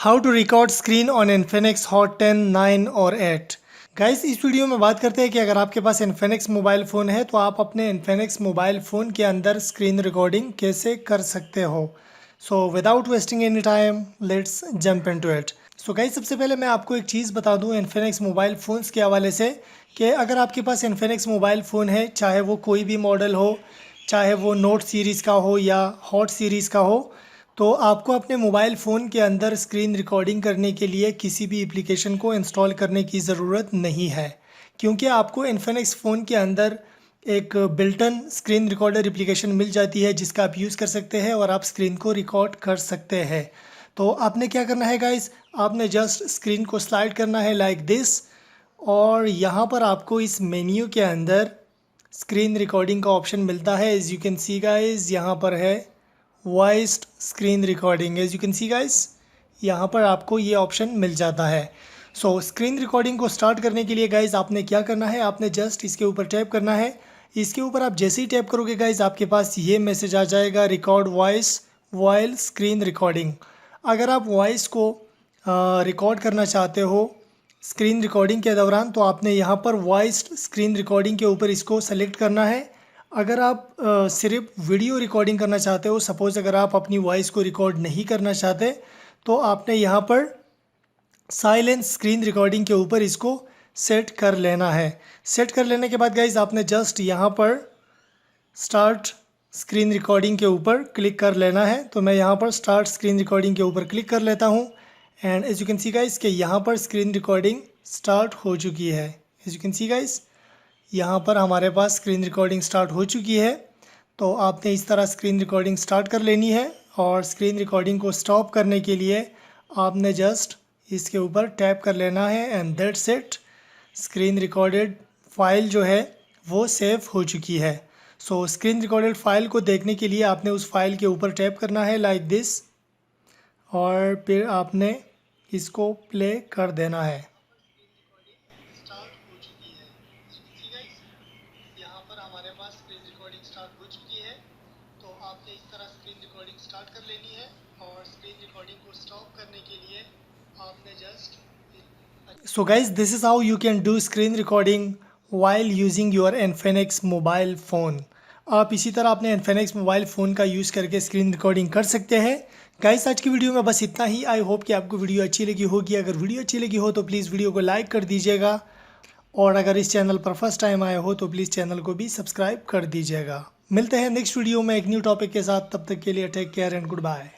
How to record screen on Infinix hot 10, 9 और 8। Guys इस video में बात करते हैं कि अगर आपके पास इन्फिनिक्स मोबाइल फ़ोन है तो आप अपने इन्फिनिक्स मोबाइल फ़ोन के अंदर स्क्रीन रिकॉर्डिंग कैसे कर सकते हो। So without wasting any time let's jump into it. So guys सबसे पहले मैं आपको एक चीज़ बता दूं इन्फिनिक्स मोबाइल फ़ोन्स के हवाले से कि अगर आपके पास इन्फिनिक्स मोबाइल फ़ोन है, चाहे वो कोई भी मॉडल हो, चाहे वो नोट सीरीज़ का हो या हॉट सीरीज़ का हो, तो आपको अपने मोबाइल फ़ोन के अंदर स्क्रीन रिकॉर्डिंग करने के लिए किसी भी एप्लीकेशन को इंस्टॉल करने की ज़रूरत नहीं है, क्योंकि आपको इन्फिनिक्स फ़ोन के अंदर एक बिल्टन स्क्रीन रिकॉर्डर एप्लीकेशन मिल जाती है जिसका आप यूज़ कर सकते हैं और आप स्क्रीन को रिकॉर्ड कर सकते हैं। तो आपने क्या करना है गाइस, आपने जस्ट स्क्रीन को स्लाइड करना है लाइक दिस, और यहाँ पर आपको इस मेन्यू के अंदर स्क्रीन रिकॉर्डिंग का ऑप्शन मिलता है। As you can see guys यहाँ पर है voiced screen recording. As you can see guys यहाँ पर आपको ये ऑप्शन मिल जाता है। सो स्क्रीन रिकॉर्डिंग को स्टार्ट करने के लिए गाइस आपने क्या करना है, आपने जस्ट इसके ऊपर टैप करना है। इसके ऊपर आप जैसे ही टैप करोगे गाइस आपके पास ये मैसेज आ जाएगा, record voice while screen recording. अगर आप वॉइस को रिकॉर्ड करना चाहते हो स्क्रीन रिकॉर्डिंग के दौरान तो आपने यहाँ पर वॉइस स्क्रीन रिकॉर्डिंग के ऊपर इसको सेलेक्ट करना है। अगर आप सिर्फ वीडियो रिकॉर्डिंग करना चाहते हो, सपोज़ अगर आप अपनी वॉइस को रिकॉर्ड नहीं करना चाहते, तो आपने यहाँ पर साइलेंट स्क्रीन रिकॉर्डिंग के ऊपर इसको सेट कर लेना है। सेट कर लेने के बाद गाइज आपने जस्ट यहाँ पर स्टार्ट स्क्रीन रिकॉर्डिंग के ऊपर क्लिक कर लेना है। तो मैं यहाँ पर स्टार्ट स्क्रीन रिकॉर्डिंग के ऊपर क्लिक कर लेता हूँ and as you can see guys कि यहाँ पर स्क्रीन रिकॉर्डिंग स्टार्ट हो चुकी है। As you can see guys यहाँ पर हमारे पास स्क्रीन रिकॉर्डिंग स्टार्ट हो चुकी है। तो आपने इस तरह स्क्रीन रिकॉर्डिंग स्टार्ट कर लेनी है और स्क्रीन रिकॉर्डिंग को स्टॉप करने के लिए आपने जस्ट इसके ऊपर टैप कर लेना है and that's it. Screen recorded file जो है वो सेव हो चुकी है। सो स्क्रीन रिकॉर्डेड फाइल को देखने के लिए आपने उस फाइल के ऊपर टैप करना है लाइक दिस और फिर आपने इसको प्ले कर देना है। यहाँ पर हमारे पास स्क्रीन रिकॉर्डिंग स्टार्ट हो चुकी है। तो आपने इस तरह स्क्रीन रिकॉर्डिंग स्टार्ट कर लेनी है और स्क्रीन रिकॉर्डिंग को स्टॉप करने के लिए आपने just so guys this is how you can do screen recording while using your Infinix mobile phone. आप इसी तरह अपने इन्फिनिक्स मोबाइल फ़ोन का यूज़ करके स्क्रीन रिकॉर्डिंग कर सकते हैं। गाइस आज की वीडियो में बस इतना ही। आई होप कि आपको वीडियो अच्छी लगी होगी। अगर वीडियो अच्छी लगी हो तो प्लीज़ वीडियो को लाइक कर दीजिएगा और अगर इस चैनल पर फर्स्ट टाइम आए हो तो प्लीज़ चैनल को भी सब्सक्राइब कर दीजिएगा। मिलते हैं नेक्स्ट वीडियो में एक न्यू टॉपिक के साथ। तब तक के लिए take care and good bye.